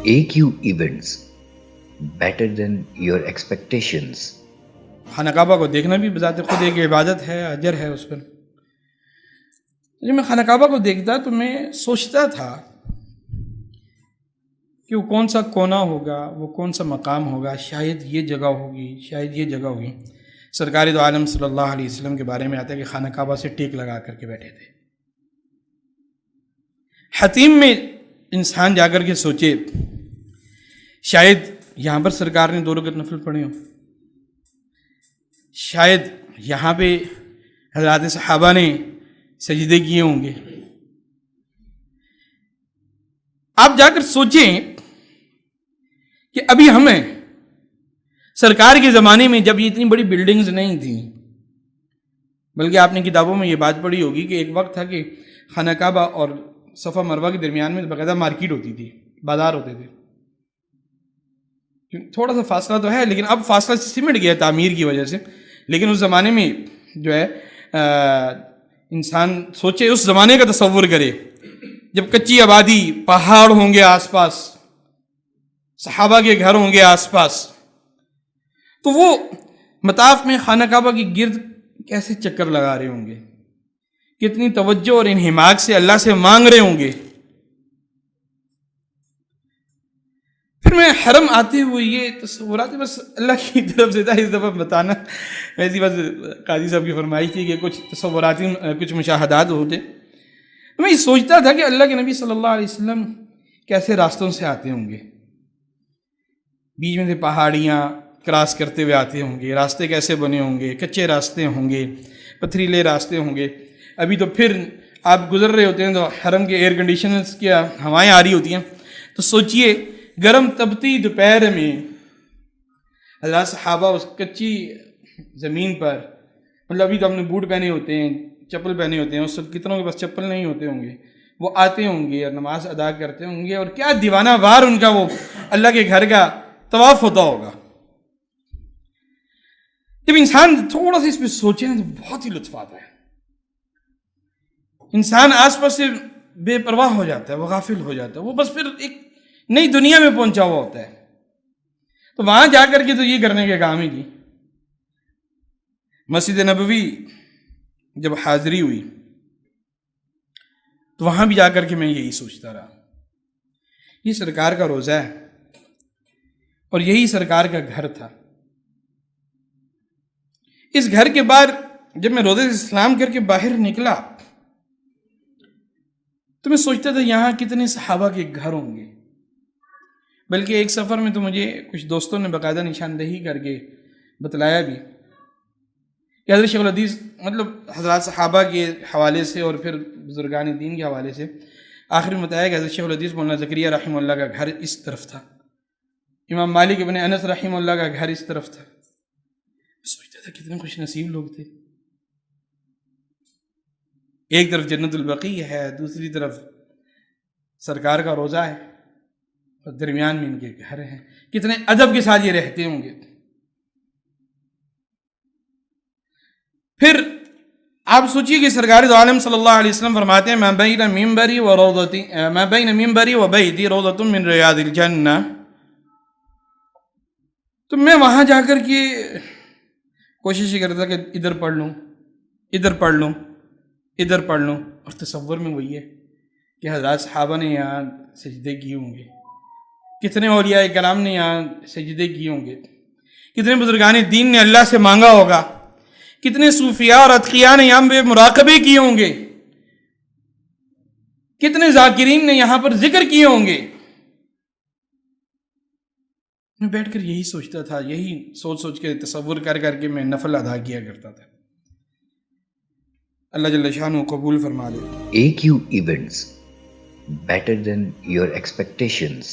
AQ Events, better than your expectations. خانہ کعبہ کو دیکھنا بھی بذات خود ایک عبادت ہے، اجر ہے اس پر۔ جب میں خانہ کعبہ کو دیکھتا تو میں سوچتا تھا کہ وہ کون سا کونا ہوگا، وہ کون سا مقام ہوگا، شاید یہ جگہ ہوگی، شاید یہ جگہ ہوگی۔ سرکار دو عالم صلی اللہ علیہ وسلم کے بارے میں آتا ہے کہ خانہ کعبہ سے ٹیک لگا کر کے بیٹھے تھے۔ حتیم میں انسان جا کر کے سوچے شاید یہاں پر سرکار نے 2 رکعت نفل پڑھے ہوں، شاید یہاں پہ حضرات صحابہ نے سجدے کیے ہوں گے۔ آپ جا کر سوچیں کہ ابھی ہمیں سرکار کے زمانے میں جب یہ اتنی بڑی بلڈنگز نہیں تھیں، بلکہ آپ نے کتابوں میں یہ بات پڑھی ہوگی کہ ایک وقت تھا کہ خانہ کعبہ اور صفا مروہ کے درمیان میں باقاعدہ مارکیٹ ہوتی تھی، بازار ہوتے تھے۔ تھوڑا سا فاصلہ تو ہے لیکن اب فاصلہ سمٹ گیا تعمیر کی وجہ سے، لیکن اس زمانے میں جو ہے انسان سوچے، اس زمانے کا تصور کرے جب کچی آبادی، پہاڑ ہوں گے آس پاس، صحابہ کے گھر ہوں گے آس پاس، تو وہ مطاف میں خانہ کعبہ کی گرد کیسے چکر لگا رہے ہوں گے، کتنی توجہ اور انہماک سے اللہ سے مانگ رہے ہوں گے۔ پھر میں حرم آتے ہوئے یہ تصورات بس اللہ کی طرف سے تھا، اس دفعہ بتانا ایسی بات قاضی صاحب کی فرمائش تھی کہ کچھ تصوراتی کچھ مشاہدات ہوتے۔ میں یہ سوچتا تھا کہ اللہ کے نبی صلی اللہ علیہ وسلم کیسے راستوں سے آتے ہوں گے، بیچ میں سے پہاڑیاں کراس کرتے ہوئے آتے ہوں گے، راستے کیسے بنے ہوں گے، کچے راستے ہوں گے، پتھریلے راستے ہوں گے۔ ابھی تو پھر آپ گزر رہے ہوتے ہیں تو حرم کے ایئر کنڈیشنرز کی ہوائیں آ رہی ہوتی ہیں، تو سوچئے گرم تپتی دوپہر میں حضرات صحابہ اس کچی زمین پر، مطلب ابھی تو ہم نے بوٹ پہنے ہوتے ہیں، چپل پہنے ہوتے ہیں، اس وقت کتنوں کے پاس چپل نہیں ہوتے ہوں گے، وہ آتے ہوں گے اور نماز ادا کرتے ہوں گے، اور کیا دیوانہ وار ان کا وہ اللہ کے گھر کا طواف ہوتا ہوگا۔ جب انسان تھوڑا سا اس پہ سوچے نا تو بہت ہی لطف آتا ہے، انسان آس پاس سے بے پرواہ ہو جاتا ہے، وہ غافل ہو جاتا ہے، وہ بس پھر ایک نئی دنیا میں پہنچا ہوا ہوتا ہے۔ تو وہاں جا کر کے تو یہ کرنے کے کام ہی کی۔ مسجد نبوی جب حاضری ہوئی تو وہاں بھی جا کر کے میں یہی سوچتا رہا، یہ سرکار کا روضہ ہے اور یہی سرکار کا گھر تھا۔ اس گھر کے بعد جب میں روضے سے سلام کر کے باہر نکلا تو میں سوچتا تھا یہاں کتنے صحابہ کے گھر ہوں گے، بلکہ ایک سفر میں تو مجھے کچھ دوستوں نے باقاعدہ نشاندہی کر کے بتلایا بھی کہ حضرت شیخ الحدیث، مطلب حضرات صحابہ کے حوالے سے اور پھر بزرگان دین کے حوالے سے، آخر میں بتایا کہ حضرت شیخ الحدیث مولانا زکریا رحمہ اللہ کا گھر اس طرف تھا، امام مالک ابن انس رحمہ اللہ کا گھر اس طرف تھا۔ میں سوچتا تھا کتنے خوش نصیب لوگ تھے، ایک طرف جنت البقیع ہے، دوسری طرف سرکار کا روضہ ہے، اور درمیان میں ان کے گھر ہیں، کتنے ادب کے ساتھ یہ رہتے ہوں گے۔ پھر آپ سوچئے کہ سرکار دو عالم صلی اللہ علیہ وسلم فرماتے ہیں ما بین منبری و بیتی روضۃ من ریاض الجنہ، تو میں وہاں جا کر کے کوشش ہی کرتا کہ ادھر پڑھ لوں، ادھر پڑھ لوں، ادھر پڑھ لوں، اور تصور میں وہی ہے کہ حضرات صحابہ نے یہاں سجدے کیے ہوں گے، کتنے اولیاء کرام نے یہاں سجدے کیے ہوں گے، کتنے بزرگان دین نے اللہ سے مانگا ہوگا، کتنے صوفیاء اور اتقیاء نے یہاں پہ مراقبے کیے ہوں گے، کتنے ذاکرین نے یہاں پر ذکر کیے ہوں گے۔ میں بیٹھ کر یہی سوچتا تھا، یہی سوچ سوچ کے تصور کر کر کے میں نفل ادا کیا کرتا تھا۔ اللہ جل شانہ قبول فرما لے۔ AQ Events, better than your expectations.